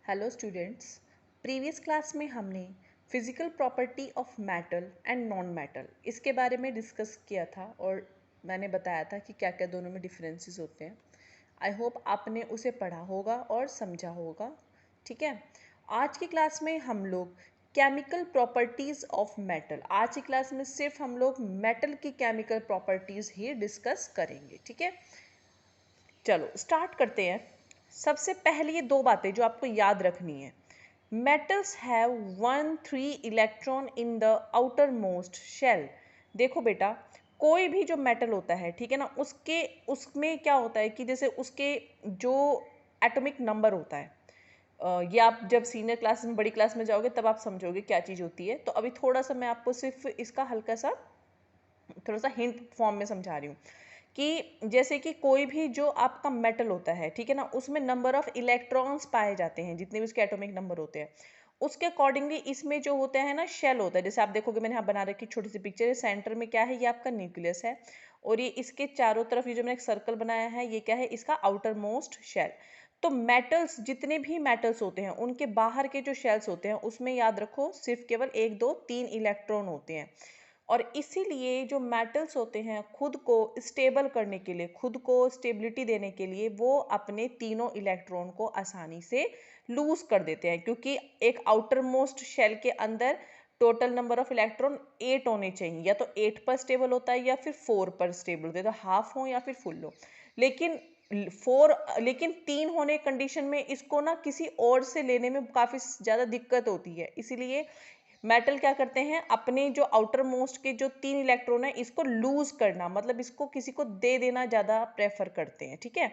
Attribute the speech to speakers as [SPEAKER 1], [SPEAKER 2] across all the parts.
[SPEAKER 1] Hello students, previous class में हमने physical property of metal and non metal इसके बारे में डिस्कस किया था और मैंने बताया था कि क्या क्या दोनों में डिफरेंसेस होते हैं। आई होप आपने उसे पढ़ा होगा और समझा होगा। ठीक है, आज की क्लास में हम लोग केमिकल प्रॉपर्टीज़ ऑफ मेटल, आज की क्लास में सिर्फ हम लोग मेटल की केमिकल प्रॉपर्टीज़ ही डिस्कस करेंगे। ठीक है, चलो स्टार्ट करते हैं। सबसे पहले ये दो बातें जो आपको याद रखनी है। Metals have 1 3 electron in the outermost shell. देखो बेटा, कोई भी जो मेटल होता है, ठीक है ना, उसमें क्या होता है कि जैसे उसके जो एटॉमिक नंबर होता है, ये आप जब सीनियर क्लास में बड़ी क्लास में जाओगे तब आप समझोगे क्या चीज़ होती है। तो अभी थोड़ा सा मैं आपको सिर्फ इसका हल्का सा थोड़ा सा हिंट फॉर्म में समझा रही हूँ कि जैसे कि कोई भी जो आपका मेटल होता है, ठीक है ना, उसमें नंबर ऑफ इलेक्ट्रॉन्स पाए जाते हैं, जितने भी उसके एटॉमिक नंबर होते हैं उसके अकॉर्डिंगली इसमें जो होता है ना शेल होता है। जैसे आप देखोगे मैंने यहाँ बना रखी छोटी सी पिक्चर है, सेंटर में क्या है, ये आपका न्यूक्लियस है और ये इसके चारों तरफ ये जो मैंने एक सर्कल बनाया है ये क्या है, इसका आउटर मोस्ट शेल। तो मेटल्स, जितने भी मेटल्स होते हैं उनके बाहर के जो शेल्स होते हैं उसमें याद रखो सिर्फ केवल 1 2 3 इलेक्ट्रॉन होते हैं। और इसीलिए जो मेटल्स होते हैं खुद को स्टेबल करने के लिए, खुद को स्टेबिलिटी देने के लिए वो अपने तीनों इलेक्ट्रॉन को आसानी से लूज कर देते हैं, क्योंकि एक आउटर मोस्ट शेल के अंदर टोटल नंबर ऑफ इलेक्ट्रॉन 8 होने चाहिए। या तो 8 पर स्टेबल होता है या फिर 4 पर स्टेबल होता है, तो हाफ हो या फिर फुल हो। लेकिन 4, लेकिन 3 होने कंडीशन में इसको ना किसी और से लेने में काफ़ी ज़्यादा दिक्कत होती है। इसीलिए मेटल क्या करते हैं, अपने जो आउटर मोस्ट के जो 3 इलेक्ट्रॉन है इसको लूज करना, मतलब इसको किसी को दे देना ज़्यादा प्रेफर करते हैं। ठीक है,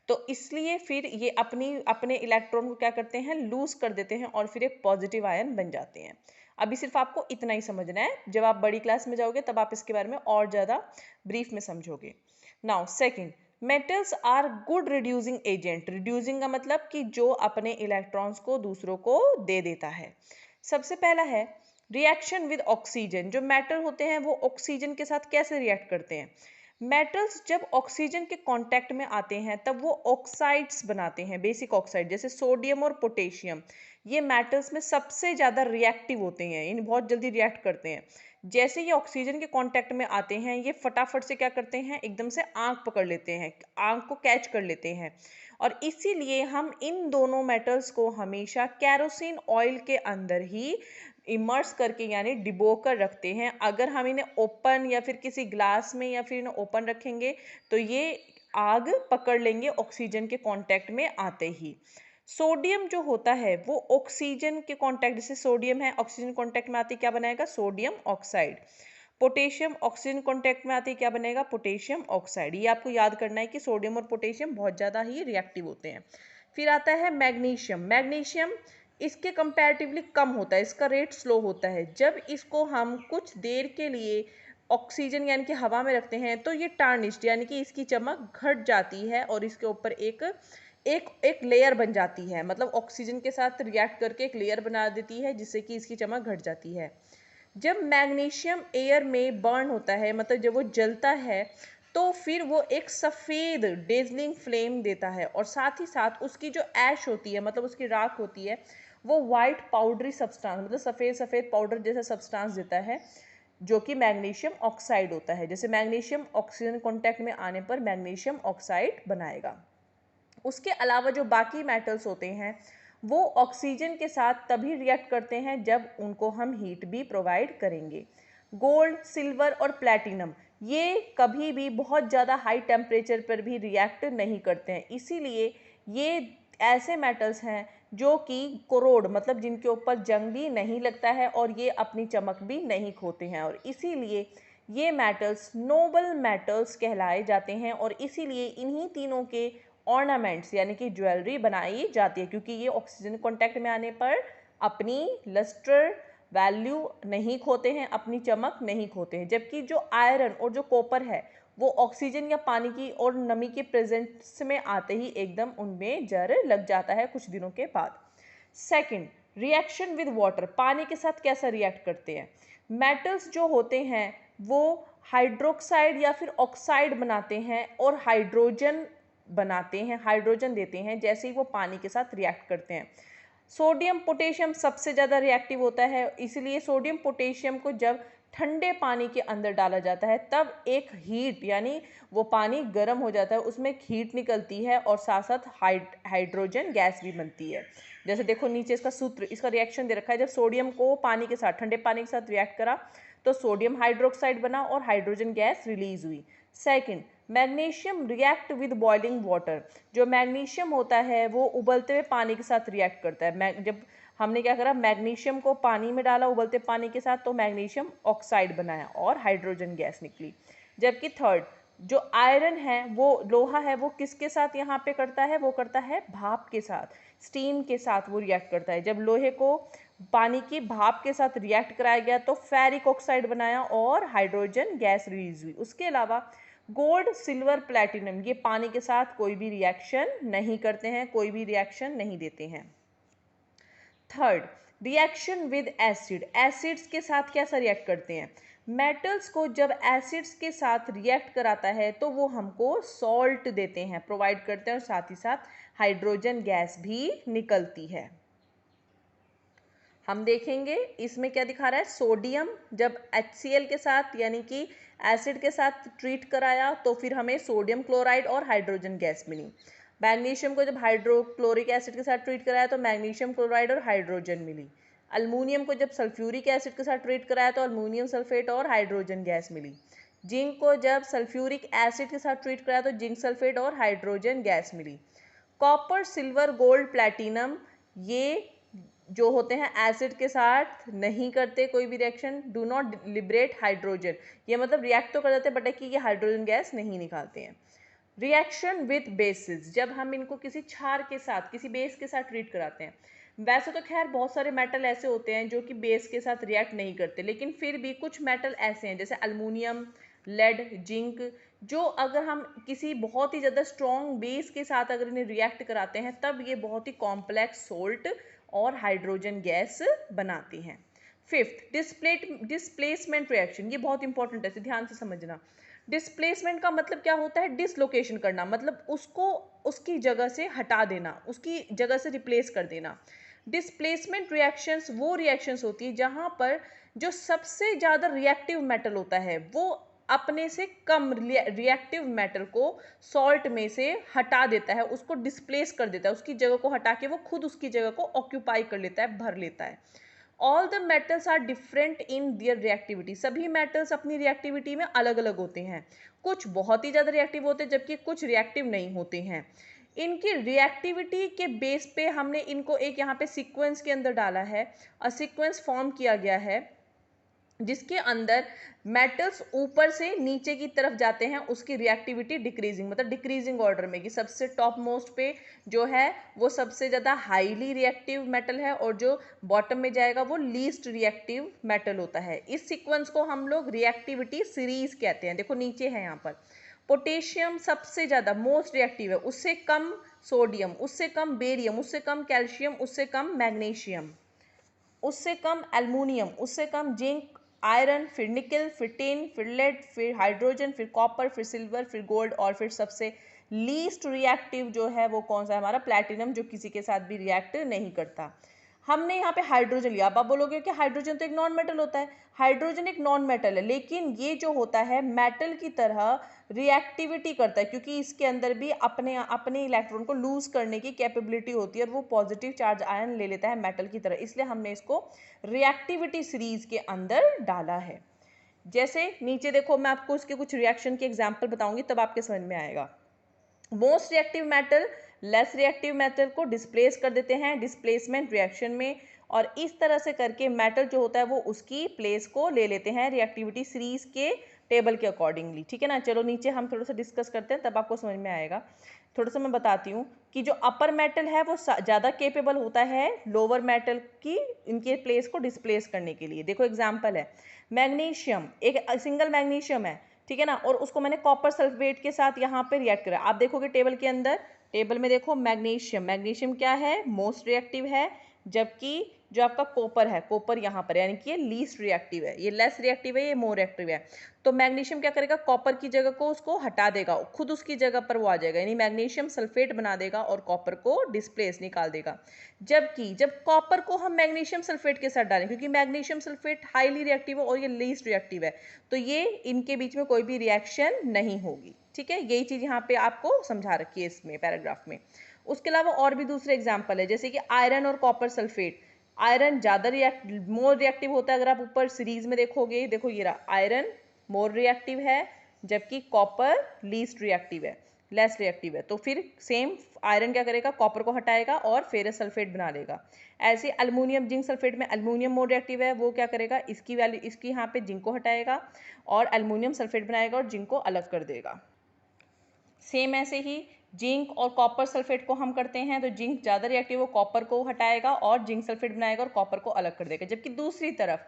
[SPEAKER 1] तो इसलिए फिर ये अपने इलेक्ट्रॉन को क्या करते हैं, लूज कर देते हैं और फिर एक पॉजिटिव आयन बन जाते हैं। अभी सिर्फ आपको इतना ही समझना है, जब आप बड़ी क्लास में जाओगे तब आप इसके बारे में और ज़्यादा ब्रीफ में समझोगे। Now second, metals are good reducing agent. Reducing का मतलब कि जो अपने इलेक्ट्रॉन्स को दूसरों को दे देता है। सबसे पहला है रिएक्शन विद ऑक्सीजन। जो मेटल होते हैं वो ऑक्सीजन के साथ कैसे रिएक्ट करते हैं। मेटल्स जब ऑक्सीजन के कांटेक्ट में आते हैं तब वो ऑक्साइड्स बनाते हैं, बेसिक ऑक्साइड, जैसे सोडियम और पोटेशियम। ये मेटल्स में सबसे ज़्यादा रिएक्टिव होते हैं, इन बहुत जल्दी रिएक्ट करते हैं। जैसे ये ऑक्सीजन के कांटेक्ट में आते हैं ये फटाफट से क्या करते हैं, एकदम से आंख पकड़ लेते हैं, आंख को कैच कर लेते हैं। और इसीलिए हम इन दोनों मेटल्स को हमेशा कैरोसिन ऑयल के अंदर ही इमर्स करके यानी डिबो कर रखते हैं। अगर हम इन्हें ओपन या फिर किसी ग्लास में या फिर इन्हें ओपन रखेंगे तो ये आग पकड़ लेंगे ऑक्सीजन के कांटेक्ट में आते ही। सोडियम जो होता है वो ऑक्सीजन के कांटेक्ट, जैसे सोडियम है ऑक्सीजन कांटेक्ट में आती क्या बनाएगा, sodium oxide. Potassium oxygen contact में आती क्या बनेगा, पोटेशियम ऑक्साइड। ये आपको याद करना है कि सोडियम और पोटेशियम बहुत ज़्यादा ही रिएक्टिव होते हैं। फिर आता है मैग्नीशियम। मैग्नीशियम इसके कंपैरेटिवली कम होता है, इसका रेट स्लो होता है। जब इसको हम कुछ देर के लिए ऑक्सीजन यानी कि हवा में रखते हैं तो ये टार्निश्ड यानी कि इसकी चमक घट जाती है और इसके ऊपर एक एक एक लेयर बन जाती है, मतलब ऑक्सीजन के साथ रिएक्ट करके एक लेयर बना देती है जिससे कि इसकी चमक घट जाती है। जब मैग्नीशियम एयर में बर्न होता है, मतलब जब वो जलता है तो फिर वो एक सफ़ेद डेजलिंग फ्लेम देता है और साथ ही साथ उसकी जो ऐश होती है, मतलब उसकी राख होती है, वो वाइट पाउडरी सब्सटेंस, मतलब सफ़ेद सफ़ेद पाउडर जैसा सब्सटेंस देता है जो कि मैग्नीशियम ऑक्साइड होता है। जैसे मैग्नीशियम ऑक्सीजन कॉन्टैक्ट में आने पर मैग्नीशियम ऑक्साइड बनाएगा। उसके अलावा जो बाकी मेटल्स होते हैं वो ऑक्सीजन के साथ तभी रिएक्ट करते हैं जब उनको हम हीट भी प्रोवाइड करेंगे। गोल्ड, सिल्वर और प्लैटिनम ये कभी भी बहुत ज़्यादा हाई टेम्परेचर पर भी रिएक्ट नहीं करते हैं, इसीलिए ये ऐसे मेटल्स हैं जो कि कोरोड, मतलब जिनके ऊपर जंग भी नहीं लगता है और ये अपनी चमक भी नहीं खोते हैं, और इसीलिए ये मेटल्स नोबल मेटल्स कहलाए जाते हैं। और इसीलिए इन्हीं तीनों के ऑर्नामेंट्स यानी कि ज्वेलरी बनाई जाती है, क्योंकि ये ऑक्सीजन कांटेक्ट में आने पर अपनी लस्टर वैल्यू नहीं खोते हैं, अपनी चमक नहीं खोते हैं। जबकि जो आयरन और जो कॉपर है वो ऑक्सीजन या पानी की और नमी के प्रेजेंस में आते ही एकदम उनमें जर लग जाता है कुछ दिनों के बाद। Second, reaction with water. पानी के साथ कैसा रिएक्ट करते हैं। मेटल्स जो होते हैं वो हाइड्रोक्साइड या फिर ऑक्साइड बनाते हैं और हाइड्रोजन बनाते हैं, हाइड्रोजन देते हैं जैसे ही वो पानी के साथ रिएक्ट करते हैं। सोडियम पोटेशियम सबसे ज़्यादा रिएक्टिव होता है, इसलिए सोडियम पोटेशियम को जब ठंडे पानी के अंदर डाला जाता है तब एक हीट, यानी वो पानी गर्म हो जाता है, उसमें एक हीट निकलती है और साथ साथ हाइड्रोजन गैस भी बनती है। जैसे देखो नीचे इसका सूत्र, इसका रिएक्शन दे रखा है। जब सोडियम को पानी के साथ, ठंडे पानी के साथ रिएक्ट करा तो सोडियम हाइड्रोक्साइड बना और हाइड्रोजन गैस रिलीज हुई। Second, magnesium react with boiling water. जो मैग्नीशियम होता है वो उबलते हुए पानी के साथ रिएक्ट करता है। जब हमने क्या करा, मैग्नीशियम को पानी में डाला उबलते पानी के साथ, तो मैग्नीशियम ऑक्साइड बनाया और हाइड्रोजन गैस निकली। जबकि थर्ड, जो आयरन है, वो लोहा है, वो किसके साथ यहाँ पे करता है, वो करता है भाप के साथ, स्टीम के साथ वो रिएक्ट करता है। जब लोहे को पानी की भाप के साथ रिएक्ट कराया गया तो फेरिक ऑक्साइड बनाया और हाइड्रोजन गैस रिलीज हुई। उसके अलावा गोल्ड, सिल्वर, प्लैटिनम, ये पानी के साथ कोई भी रिएक्शन नहीं करते हैं, कोई भी रिएक्शन नहीं देते हैं। Third, reaction with acid. Acids के साथ कैसा रिएक्ट करते हैं? मेटल्स को जब एसिड्स के साथ रिएक्ट कराता है तो वो हमको सॉल्ट देते हैं, प्रोवाइड करते हैं, और साथ ही साथ हाइड्रोजन गैस भी निकलती है। हम देखेंगे इसमें क्या दिखा रहा है। सोडियम जब HCl के साथ, यानी कि एसिड के साथ ट्रीट कराया तो फिर हमें सोडियम क्लोराइड और हाइड्रोजन गैस मिली। मैग्नीशियम को जब हाइड्रोक्लोरिक एसिड के साथ ट्रीट कराया तो मैग्नीशियम क्लोराइड और हाइड्रोजन मिली। अल्मोनियम को जब सल्फ्यूरिक एसिड के साथ ट्रीट कराया तो अल्मोनियम सल्फेट और हाइड्रोजन गैस मिली। जिंक को जब सल्फ्यूरिक एसिड के साथ ट्रीट कराया तो जिंक सल्फेट और हाइड्रोजन गैस मिली। कॉपर, सिल्वर, गोल्ड, प्लैटिनम, ये जो होते हैं एसिड के साथ नहीं करते कोई भी reaction, do not liberate hydrogen. ये मतलब रिएक्ट तो कर देते बट कि ये हाइड्रोजन गैस नहीं निकालते हैं। रिएक्शन विद बेसिस, जब हम इनको किसी क्षार के साथ, किसी बेस के साथ ट्रीट कराते हैं। वैसे तो खैर बहुत सारे मेटल ऐसे होते हैं जो कि बेस के साथ रिएक्ट नहीं करते, लेकिन फिर भी कुछ मेटल ऐसे हैं जैसे अल्मोनियम, लेड, जिंक, जो अगर हम किसी बहुत ही ज़्यादा स्ट्रॉन्ग बेस के साथ अगर इन्हें रिएक्ट कराते हैं तब ये बहुत ही कॉम्प्लेक्स सोल्ट और हाइड्रोजन गैस बनाती हैं। फिफ्थ, डिस्प्लेसमेंट रिएक्शन, ये बहुत इंपॉर्टेंट है, इसे ध्यान से समझना। डिस्प्लेसमेंट का मतलब क्या होता है? डिसलोकेशन करना, मतलब उसको उसकी जगह से हटा देना, उसकी जगह से रिप्लेस कर देना। डिस्प्लेसमेंट रिएक्शंस वो रिएक्शंस होती है जहां पर जो सबसे ज़्यादा रिएक्टिव मेटल होता है वो अपने से कम रिएक्टिव मेटल को सॉल्ट में से हटा देता है, उसको डिस्प्लेस कर देता है, उसकी जगह को हटा के वो खुद उसकी जगह को ऑक्यूपाई कर लेता है, भर लेता है। All the metals are different in their reactivity, सभी मेटल्स अपनी रिएक्टिविटी में अलग अलग होते हैं। कुछ बहुत ही ज़्यादा रिएक्टिव होते हैं जबकि कुछ रिएक्टिव नहीं होते हैं। इनकी रिएक्टिविटी के बेस पे हमने इनको एक यहाँ पे सीक्वेंस के अंदर डाला है, और सीक्वेंस फॉर्म किया गया है जिसके अंदर मेटल्स ऊपर से नीचे की तरफ जाते हैं, उसकी रिएक्टिविटी डिक्रीजिंग, मतलब डिक्रीजिंग ऑर्डर में, कि सबसे टॉप मोस्ट पे जो है वो सबसे ज़्यादा हाईली रिएक्टिव मेटल है और जो बॉटम में जाएगा वो लीस्ट रिएक्टिव मेटल होता है। इस सीक्वेंस को हम लोग रिएक्टिविटी सीरीज कहते हैं। देखो नीचे है यहाँ पर, पोटेशियम सबसे ज़्यादा मोस्ट रिएक्टिव है, उससे कम सोडियम, उससे कम बेरियम, उससे कम कैल्शियम, उससे कम मैग्नीशियम, उससे कम एल्युमिनियम, उससे कम जिंक, आयरन, फिर निकल, फिर टिन, फिर लेड, फिर हाइड्रोजन, फिर कॉपर, फिर सिल्वर, फिर गोल्ड, और फिर सबसे लीस्ट रिएक्टिव जो है वो कौन सा है? हमारा प्लैटिनम, जो किसी के साथ भी रिएक्ट नहीं करता। हमने यहाँ पे हाइड्रोजन लिया। अब आप बोलोगे कि हाइड्रोजन तो एक नॉन मेटल होता है। हाइड्रोजन एक नॉन मेटल है, लेकिन ये जो होता है मेटल की तरह रिएक्टिविटी करता है, क्योंकि इसके अंदर भी अपने अपने इलेक्ट्रॉन को लूज करने की कैपेबिलिटी होती है और वो पॉजिटिव चार्ज आयन ले लेता है मेटल की तरह, इसलिए हमने इसको रिएक्टिविटी सीरीज के अंदर डाला है। जैसे नीचे देखो, मैं आपको इसके कुछ रिएक्शन के एग्जाम्पल बताऊंगी तब आपके समझ में आएगा। Most reactive metal less reactive metal को डिस्प्लेस कर देते हैं डिस्प्लेसमेंट रिएक्शन में, और इस तरह से करके मेटल जो होता है वो उसकी प्लेस को ले लेते हैं रिएक्टिविटी सीरीज के टेबल के अकॉर्डिंगली। ठीक है ना। चलो नीचे हम थोड़ा सा डिस्कस करते हैं तब आपको समझ में आएगा। थोड़ा सा मैं बताती हूँ कि जो अपर मेटल है वो ज़्यादा केपेबल होता है लोअर मेटल की इनके प्लेस को डिस्प्लेस करने के लिए। देखो एग्जाम्पल है, मैग्नीशियम, एक सिंगल मैग्नीशियम है, ठीक है ना, और उसको मैंने कॉपर सल्फेट के साथ यहाँ पे रिएक्ट करा। आप देखोगे टेबल के अंदर, टेबल में देखो मैग्नीशियम, मैग्नीशियम क्या है? मोस्ट रिएक्टिव है। जबकि जो आपका कॉपर है, कॉपर यहाँ पर, यानी कि ये लीस्ट रिएक्टिव है, ये लेस रिएक्टिव है, ये मोर रिएक्टिव है। तो मैग्नीशियम क्या करेगा, कॉपर की जगह को उसको हटा देगा, खुद उसकी जगह पर वो आ जाएगा, यानी मैग्नीशियम सल्फेट बना देगा और कॉपर को डिस्प्लेस निकाल देगा। जबकि जब कॉपर को हम मैग्नीशियम सल्फेट के साथ डालें, क्योंकि मैग्नीशियम सल्फेट हाईली रिएक्टिव है और ये लीस्ट रिएक्टिव है, तो ये इनके बीच में कोई भी रिएक्शन नहीं होगी। ठीक है, यही चीज यहाँ पे आपको समझा रखी है इसमें पैराग्राफ में। उसके अलावा और भी दूसरे एग्जाम्पल है, जैसे कि आयरन और कॉपर सल्फेट। आयरन ज्यादा मोर रिएक्टिव होता है, अगर आप ऊपर सीरीज में देखोगे, देखो ये रहा, आयरन मोर रिएक्टिव है, जबकि कॉपर लीस्ट रिएक्टिव है, लेस रिएक्टिव है। तो फिर सेम आयरन क्या करेगा, कॉपर को हटाएगा और फेरस सल्फेट बना लेगा। ऐसे अल्मोनियम जिंक सल्फेट में अल्मोनियम मोर रिएक्टिव है, वो क्या करेगा, इसकी वैल्यू, इसकी यहाँ पे जिंक को हटाएगा और अल्मोनियम सल्फेट बनाएगा और जिंक को अलग कर देगा। सेम ऐसे ही जिंक और कॉपर सल्फेट को हम करते हैं, तो जिंक ज़्यादा रिएक्टिव हो, कॉपर को हटाएगा और जिंक सल्फेट बनाएगा और कॉपर को अलग कर देगा। जबकि दूसरी तरफ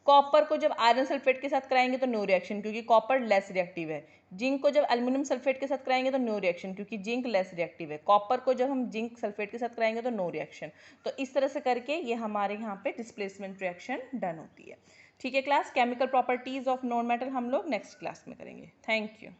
[SPEAKER 1] कॉपर को जब आयरन सल्फेट के साथ कराएंगे तो नो रिएक्शन, क्योंकि कॉपर लेस रिएक्टिव है। जिंक को जब एल्यूमिनियम सल्फेट के साथ कराएंगे तो नो रिएक्शन, क्योंकि जिंक लेस रिएक्टिव है। कॉपर को जब हम जिंक सल्फेट के साथ कराएंगे तो नो रिएक्शन। तो इस तरह से करके ये हमारे यहाँ पे डिस्प्लेसमेंट रिएक्शन डन होती है। ठीक है class, chemical properties of non metal हम लोग नेक्स्ट क्लास में करेंगे। Thank you.